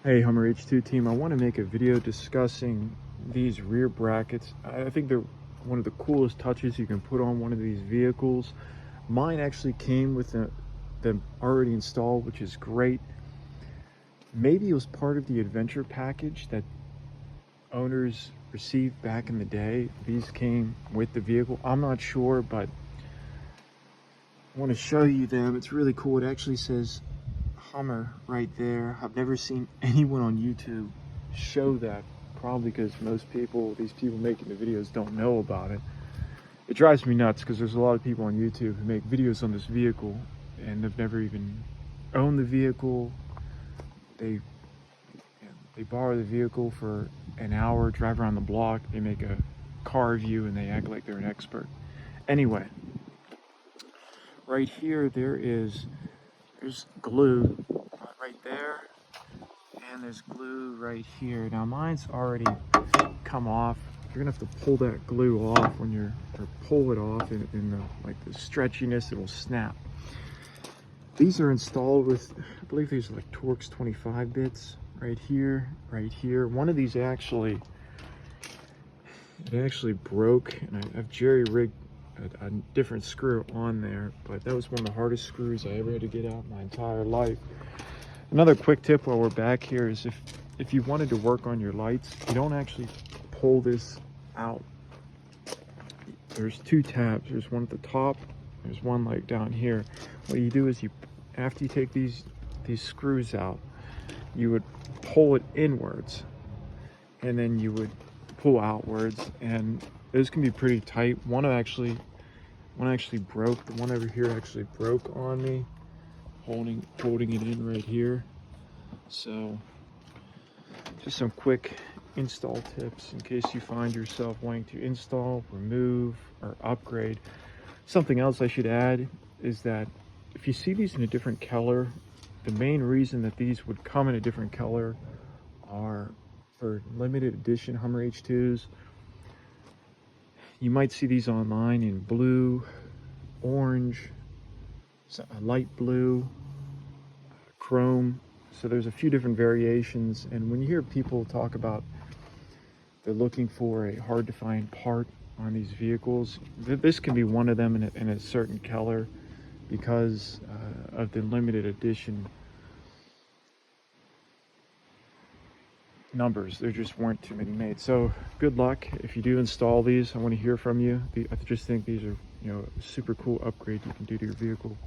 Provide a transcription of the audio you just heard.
Hey Hummer H2 team, I want to make a video discussing these rear brackets. I think they're one of the coolest touches you can put on one of these vehicles. Mine actually came with them already installed, which is great. Maybe it was part of the adventure package that owners received back in the day. These came with the vehicle. I'm not sure, but I want to show you them. It's really cool. It actually says Hummer right there. I've never seen anyone on YouTube show that, probably because these people making the videos don't know about it. It drives me nuts because there's a lot of people on YouTube who make videos on this vehicle and they've never even owned the vehicle. They borrow the vehicle for an hour, drive around the block, they make a car review and they act like they're an expert. Anyway, right here there's glue right there, and there's glue right here. Now mine's already come off. You're gonna have to pull that glue off or pull it off in like the stretchiness, it'll snap. These are installed with, I believe these are like Torx 25 bits right here, right here. One of these actually broke, and I've jerry rigged a different screw on there, but that was one of the hardest screws I ever had to get out my entire life. Another quick tip while we're back here is if you wanted to work on your lights, you don't actually pull this out. There's two tabs. There's one at the top, there's one like down here. What you do is after you take these screws out, you would pull it inwards and then you would pull outwards, and those can be pretty tight. One actually broke. The one over here actually broke on me holding it in right here. So just some quick install tips in case you find yourself wanting to install, remove, or upgrade. Something else I should add is that if you see these in a different color, the main reason that these would come in a different color are for limited edition Hummer H2s. You might see these online in blue, orange, light blue, chrome. So there's a few different variations, and when you hear people talk about they're looking for a hard to find part on these vehicles, this can be one of them in a certain color because of the limited edition numbers. There just weren't too many made. So good luck if you do install these. I want to hear from you. I just think these are, a super cool upgrade you can do to your vehicle.